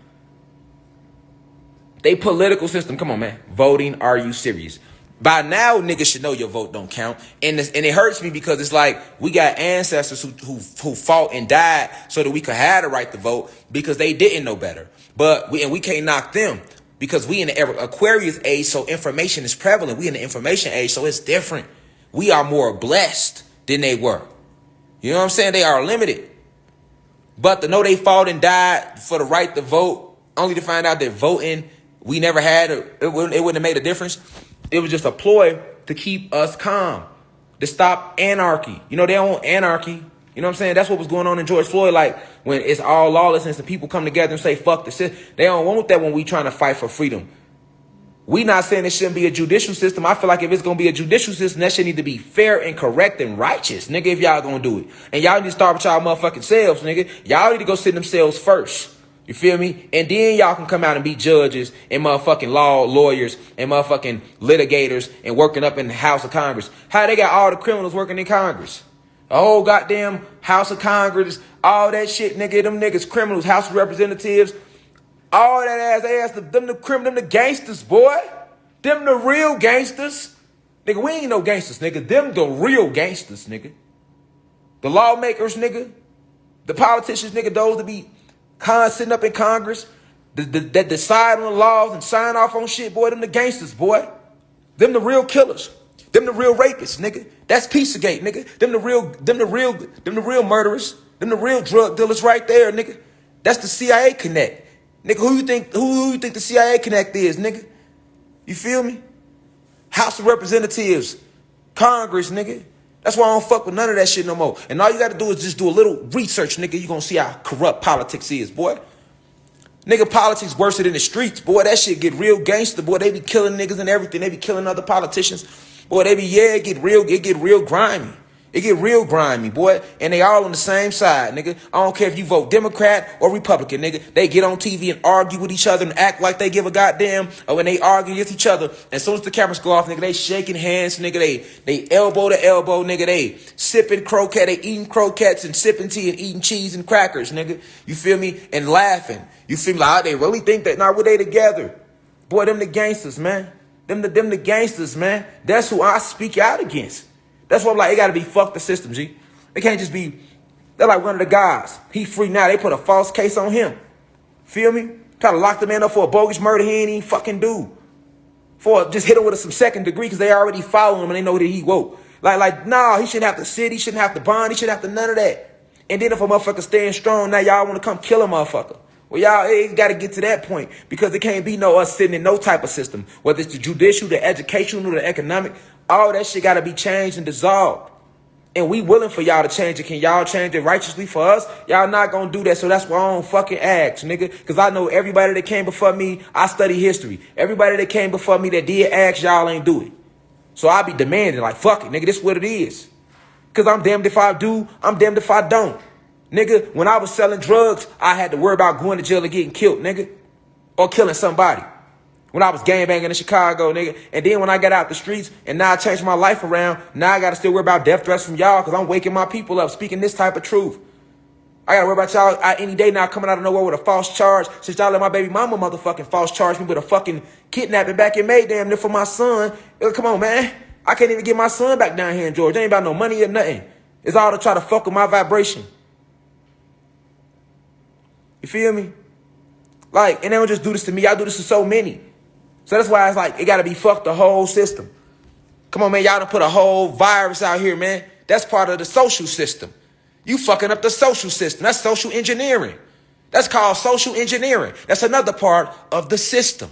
their political system. Come on, man. Voting, are you serious? By now, niggas should know your vote don't count. And it hurts me because it's like we got ancestors who fought and died so that we could have the right to vote because they didn't know better. But we can't knock them because we in the Aquarius age, so information is prevalent. We in the information age, so it's different. We are more blessed than they were. You know what I'm saying? They are limited. But to know they fought and died for the right to vote, only to find out that voting, we never had, it wouldn't have made a difference. It was just a ploy to keep us calm, to stop anarchy. You know, they don't want anarchy. You know what I'm saying? That's what was going on in George Floyd. Like, when it's all lawlessness and people come together and say, fuck the system. They don't want that when we trying to fight for freedom. We not saying it shouldn't be a judicial system. I feel like if it's going to be a judicial system, that shit need to be fair and correct and righteous, nigga, if y'all going to do it. And y'all need to start with y'all motherfucking selves, nigga. Y'all need to go sit themselves first. You feel me? And then y'all can come out and be judges and motherfucking lawyers and motherfucking litigators and working up in the House of Congress. How they got all the criminals working in Congress? The whole goddamn House of Congress, all that shit, nigga. Them niggas criminals, House of Representatives. All that ass, them the gangsters, boy. Them the real gangsters. Nigga, we ain't no gangsters, nigga. Them the real gangsters, nigga. The lawmakers, nigga. The politicians, nigga, those that be sitting up in Congress, that decide on the laws and sign off on shit, boy. Them the gangsters, boy. Them the real killers. Them the real rapists, nigga. That's Pizzagate, nigga. Them the real murderers. Them the real drug dealers right there, nigga. That's the CIA connect. Nigga, who you think the CIA connect is, nigga? You feel me? House of Representatives, Congress, nigga. That's why I don't fuck with none of that shit no more. And all you got to do is just do a little research, nigga. You gonna see how corrupt politics is, boy. Nigga, politics worse than the streets, boy. That shit get real gangster, boy. They be killing niggas and everything. They be killing other politicians. Boy, it get real grimy. It get real grimy, boy. And they all on the same side, nigga. I don't care if you vote Democrat or Republican, nigga. They get on TV and argue with each other and act like they give a goddamn. Or when they argue with each other, as soon as the cameras go off, nigga, they shaking hands, nigga. They elbow to elbow, nigga. They sipping croquette, they eating croquettes and sipping tea and eating cheese and crackers, nigga. You feel me? And laughing. You feel me? Like, they really think that, nah, they together. Boy, them the gangsters, man. Them the gangsters, man. That's who I speak out against. That's why I'm like, it got to be fuck the system, G. They can't just be, they're like one of the guys. He free now. They put a false case on him. Feel me? Try to lock the man up for a bogus murder he ain't even fucking do. For just hit him with some second degree because they already follow him and they know that he woke. Like, nah, he shouldn't have to sit. He shouldn't have to bond. He shouldn't have to none of that. And then if a motherfucker staying strong, now y'all want to come kill a motherfucker. Well, y'all ain't got to get to that point because there can't be no us sitting in no type of system, whether it's the judicial, the educational, the economic. All that shit got to be changed and dissolved. And we willing for y'all to change it. Can y'all change it righteously for us? Y'all not going to do that. So that's why I don't fucking ask, nigga. Because I know everybody that came before me, I study history. Everybody that came before me that did ask, y'all ain't do it. So I be demanding like, fuck it, nigga, this what it is. Because I'm damned if I do, I'm damned if I don't. Nigga, when I was selling drugs, I had to worry about going to jail and getting killed, nigga. Or killing somebody. When I was gangbanging in Chicago, nigga. And then when I got out the streets and now I changed my life around, now I got to still worry about death threats from y'all because I'm waking my people up speaking this type of truth. I got to worry about y'all any day now coming out of nowhere with a false charge since y'all let my baby mama motherfucking false charge me with a fucking kidnapping back in May damn near for my son. Come on, man. I can't even get my son back down here in Georgia. Ain't about no money or nothing. It's all to try to fuck with my vibration. You feel me? Like, and they don't just do this to me. Y'all do this to so many. So that's why it's like, it got to be fucked the whole system. Come on, man. Y'all done put a whole virus out here, man. That's part of the social system. You fucking up the social system. That's social engineering. That's called social engineering. That's another part of the system.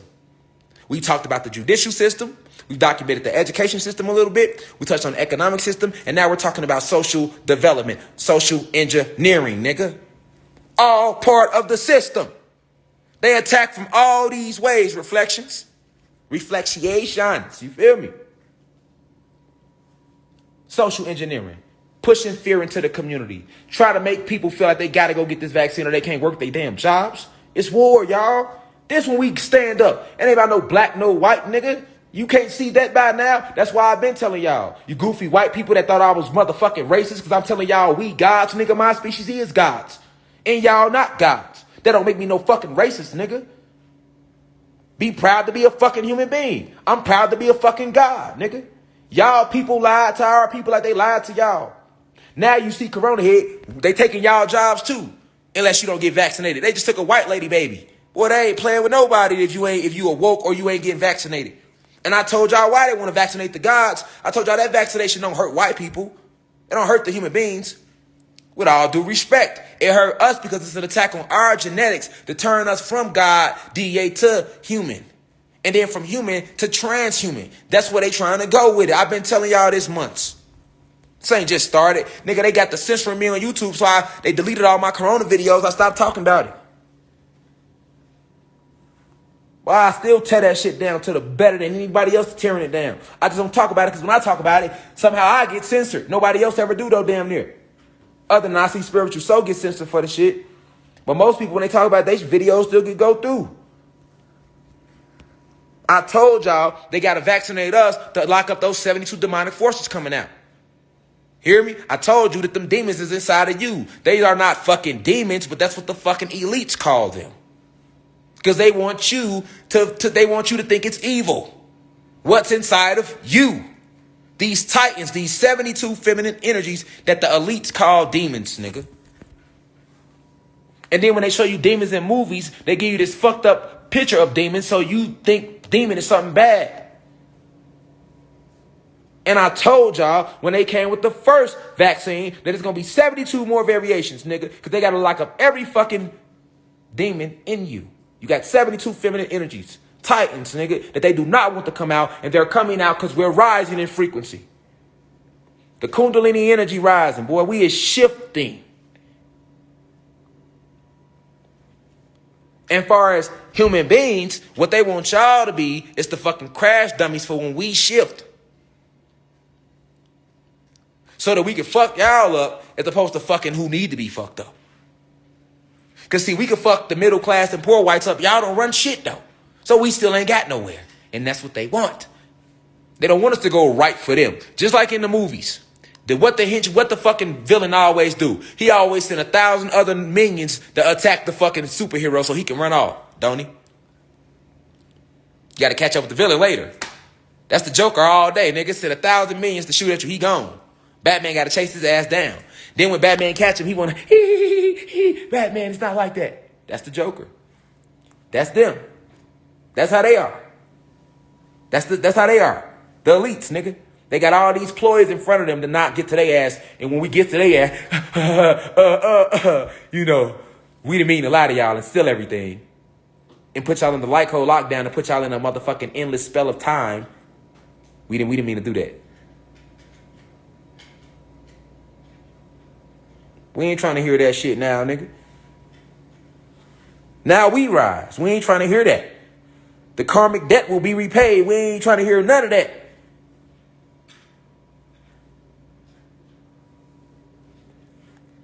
We talked about the judicial system. We've documented the education system a little bit. We touched on the economic system. And now we're talking about social development, social engineering, nigga. All part of the system. They attack from all these ways. Reflections. Reflexiations. You feel me? Social engineering. Pushing fear into the community. Try to make people feel like they got to go get this vaccine or they can't work their damn jobs. It's war, y'all. This when we stand up. It ain't about no black, no white, nigga. You can't see that by now. That's why I've been telling y'all. You goofy white people that thought I was motherfucking racist because I'm telling y'all we gods, nigga. My species is gods. And y'all not gods. That don't make me no fucking racist, nigga. Be proud to be a fucking human being. I'm proud to be a fucking god, nigga. Y'all people lied to our people like they lied to y'all. Now you see Corona hit, they taking y'all jobs too. Unless you don't get vaccinated. They just took a white lady baby. Boy, they ain't playing with nobody if you awoke or you ain't getting vaccinated. And I told y'all why they want to vaccinate the gods. I told y'all that vaccination don't hurt white people. It don't hurt the human beings. With all due respect, it hurt us because it's an attack on our genetics to turn us from God, DA, to human. And then from human to transhuman. That's where they trying to go with it. I've been telling y'all this months. This ain't just started. Nigga, they got the censoring me on YouTube, so they deleted all my Corona videos. I stopped talking about it. Well, I still tear that shit down to the better than anybody else tearing it down. I just don't talk about it because when I talk about it, somehow I get censored. Nobody else ever do though, damn near. Other than I see Spiritual Soul get censored for the shit. But most people, when they talk about their videos, still get go through. I told y'all they got to vaccinate us to lock up those 72 demonic forces coming out. Hear me? I told you that them demons is inside of you. They are not fucking demons, but that's what the fucking elites call them. Because they want you to think it's evil. What's inside of you? These titans, these 72 feminine energies that the elites call demons, nigga. And then when they show you demons in movies, they give you this fucked up picture of demons so you think demon is something bad. And I told y'all when they came with the first vaccine that it's going to be 72 more variations, nigga. Because they got to lock up every fucking demon in you. You got 72 feminine energies. Titans, nigga, that they do not want to come out, and they're coming out because we're rising in frequency. The Kundalini energy rising, boy. We is shifting. And far as human beings, what they want y'all to be is the fucking crash dummies for when we shift. So that we can fuck y'all up as opposed to fucking who need to be fucked up. Because see, we can fuck the middle class and poor whites up. Y'all don't run shit though. So we still ain't got nowhere. And that's what they want. They don't want us to go right for them. Just like in the movies. What the fucking villain always do? He always send 1,000 other minions to attack the fucking superhero so he can run off, don't he? You got to catch up with the villain later. That's the Joker all day. Nigga send 1,000 minions to shoot at you. He gone. Batman got to chase his ass down. Then when Batman catch him, he want to, Batman, it's not like that. That's the Joker. That's them. That's how they are. That's how they are. The elites, nigga. They got all these ploys in front of them to not get to their ass. And when we get to their ass, you know, we didn't mean to lie to y'all and steal everything. And put y'all in the light code lockdown and put y'all in a motherfucking endless spell of time. We didn't mean to do that. We ain't trying to hear that shit now, nigga. Now we rise. We ain't trying to hear that. The karmic debt will be repaid. We ain't trying to hear none of that.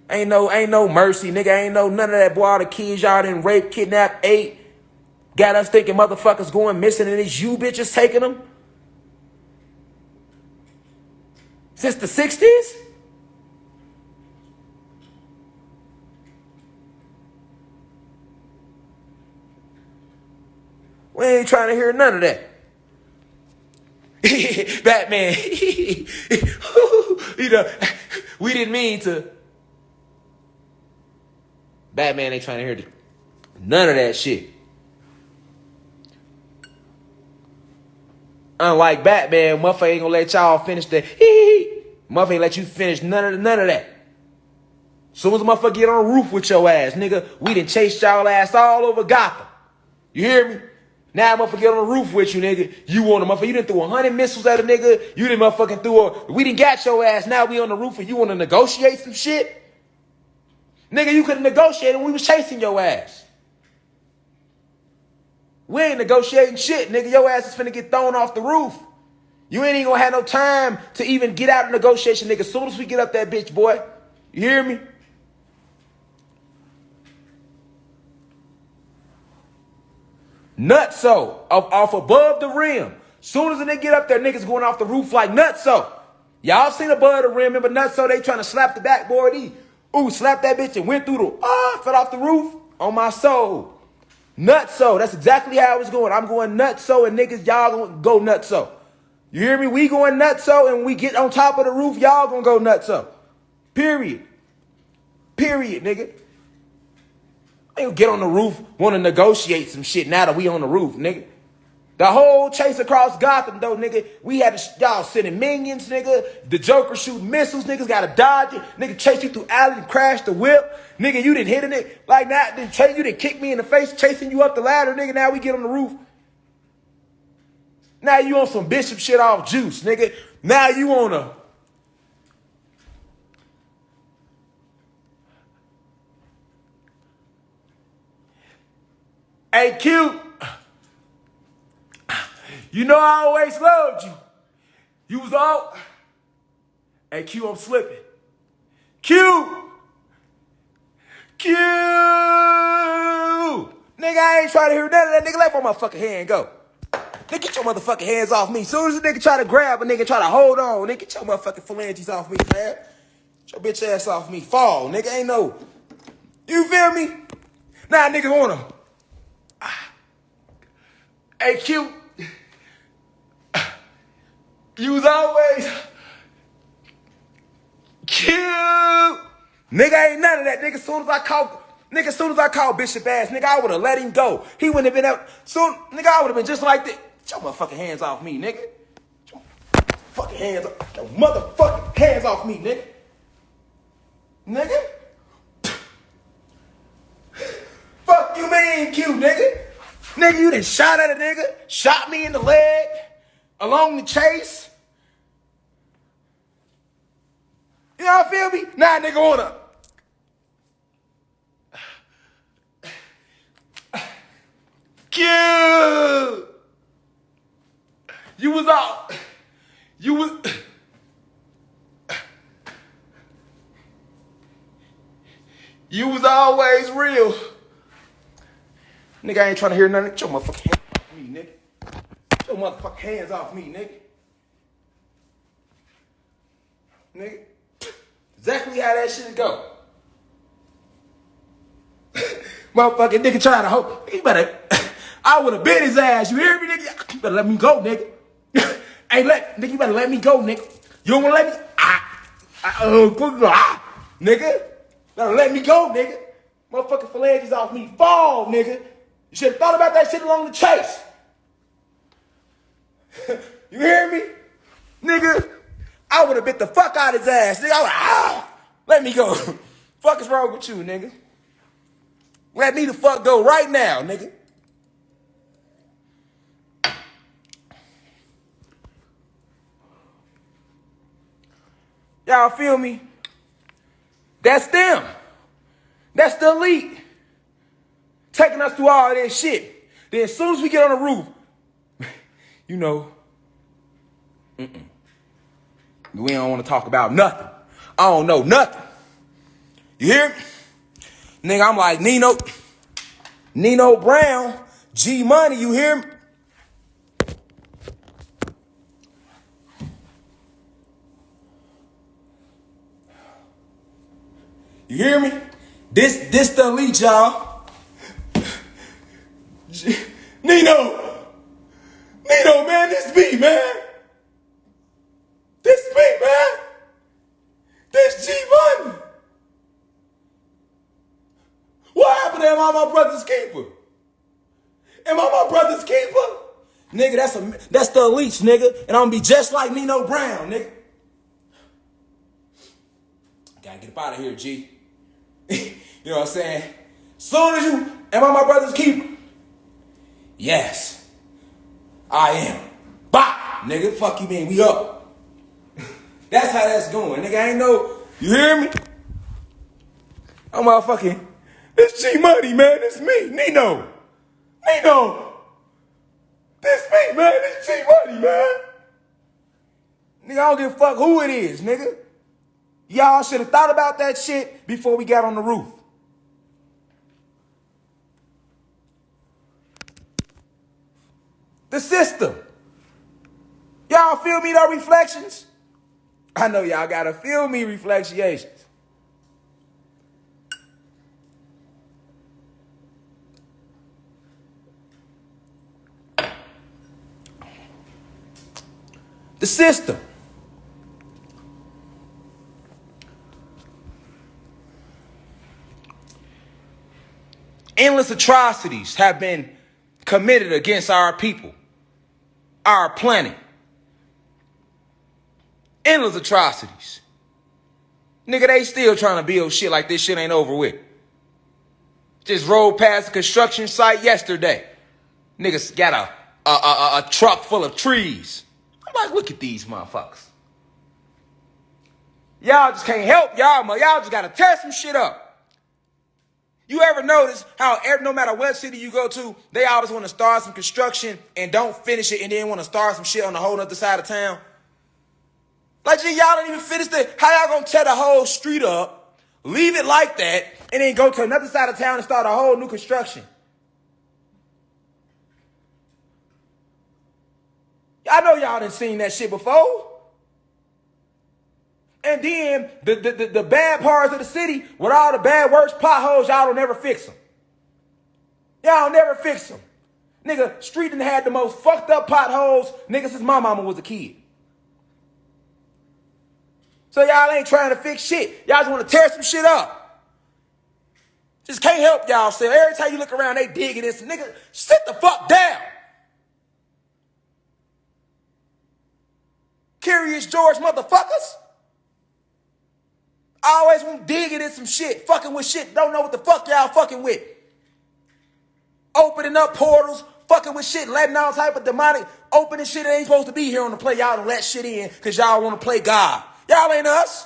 Ain't no mercy, nigga. Ain't no none of that. Boy, all the kids y'all done raped, kidnapped, ate. Got us thinking motherfuckers going missing and it's you bitches taking them. Since the 60s? We ain't trying to hear none of that. Batman. You know, we didn't mean to. Batman ain't trying to hear none of that shit. Unlike Batman, motherfucker ain't gonna let y'all finish that. Motherfucker ain't let you finish none of that. Soon as the motherfucker get on the roof with your ass, nigga, we done chased y'all ass all over Gotham. You hear me? Now motherfucker get on the roof with you, nigga. You want a motherfucker. You done threw 100 missiles at a nigga. You done motherfucking we done got your ass. Now we on the roof and you want to negotiate some shit? Nigga, you could have negotiated when we was chasing your ass. We ain't negotiating shit, nigga. Your ass is finna get thrown off the roof. You ain't even gonna have no time to even get out of negotiation, nigga. As soon as we get up that bitch, boy. You hear me? Nutso off above the rim. Soon as they get up there, niggas going off the roof like Nutso. Y'all seen above the rim, remember Nutso? They trying to slap the backboard. Slap that bitch and went through fell off the roof on my soul. Nutso. That's exactly how it's going. I'm going Nutso and niggas, y'all gonna go Nutso. You hear me? We going Nutso and we get on top of the roof, y'all gonna go Nutso. Period, nigga. I ain't gonna get on the roof, want to negotiate some shit now that we on the roof, nigga. The whole chase across Gotham, though, nigga, we had y'all sending minions, nigga. The Joker shooting missiles, niggas gotta dodge it. Nigga chase you through alley and crash the whip. Nigga, you didn't hit it like that. You didn't kick me in the face, chasing you up the ladder, nigga. Now we get on the roof. Now you on some Bishop shit off juice, nigga. Now you on a... Hey, Q. You know I always loved you. You was all... Hey, Q, I'm slipping. Q! Nigga, I ain't trying to hear none of that. Nigga, let my motherfucking hand go. Nigga, get your motherfucking hands off me. As soon as a nigga try to grab a nigga, try to hold on, nigga, get your motherfucking phalanges off me, man. Get your bitch ass off me. Fall, nigga, ain't no... You feel me? Nah, nigga, wanna... Hey, Q. You was always... Q. Nigga, ain't none of that. Nigga, as soon as I called Bishop ass, nigga, I would have let him go. He wouldn't have been up. Soon, nigga, I would have been just like this. Get your motherfucking hands off me, nigga. Get your fucking hands off. Your motherfucking hands off me, nigga. Nigga. Fuck you mean, Q, nigga. Nigga, you done shot at a nigga, shot me in the leg, along the chase. Now nigga wanna. Q. You was out. You was. You was always real. Nigga, I ain't trying to hear nothing. Get your motherfucking hands off me, nigga. Get your motherfucking hands off me, nigga. Nigga. Exactly how that shit go. Motherfucking nigga trying to hope. You better. I would have bit his ass. You hear me, nigga? You better let me go, nigga. Hey, nigga, you better let me go, nigga. You don't want to let me? Nigga. Better let me go, nigga. Motherfucking phalanges off me fall, nigga. You should have thought about that shit along the chase. You hear me? Nigga, I would have bit the fuck out his ass. Nigga, I would let me go. Fuck is wrong with you, nigga? Let me the fuck go right now, nigga. Y'all feel me? That's them. That's the elite. Taking us through all this shit. Then as soon as we get on the roof, you know, we don't want to talk about nothing. I don't know nothing. You hear me? Nigga, I'm like Nino Brown, G Money, you hear me? You hear me? This the elite, y'all. Nino, man, this me, man. This me, man. This G Money. What happened to Am I My Brother's Keeper? Am I my brother's keeper? Nigga, that's the elites, nigga. And I'm gonna be just like Nino Brown, nigga. Gotta get up out of here, G. You know what I'm saying? Soon as you, am I my brother's keeper? Yes, I am. Bop, nigga. Fuck you, man. We up. That's how that's going, nigga. I ain't no. You hear me? I'm motherfucking. This G Money, man. It's me, Nino. This me, man. This G Money, man. Nigga, I don't give a fuck who it is, nigga. Y'all should have thought about that shit before we got on the roof. The system. Y'all feel me, though, reflections? I know y'all gotta feel me, reflections. The system. Endless atrocities have been committed against our people, our planet. Endless atrocities. Nigga, they still trying to build shit like this shit ain't over with. Just rode past a construction site yesterday. Niggas got a truck full of trees. I'm like, look at these motherfuckers. Y'all just can't help y'all just gotta tear some shit up. You ever notice how no matter what city you go to, they always want to start some construction and don't finish it and then want to start some shit on the whole other side of town? Like, y'all don't even finish how y'all gonna tear the whole street up, leave it like that, and then go to another side of town and start a whole new construction? I know y'all done seen that shit before. And then the bad parts of the city, with all the bad works, potholes, y'all don't never fix them. Y'all never fix them. Nigga, street done had the most fucked up potholes, nigga, since my mama was a kid. So y'all ain't trying to fix shit. Y'all just want to tear some shit up. Just can't help y'all self. Every time you look around, they digging this. Nigga, sit the fuck down. Curious George motherfuckers. Always want digging in some shit, fucking with shit, don't know what the fuck y'all fucking with. Opening up portals, fucking with shit, letting all type of demonic, opening shit that ain't supposed to be here on the play. Y'all don't let shit in because y'all want to play God. Y'all ain't us.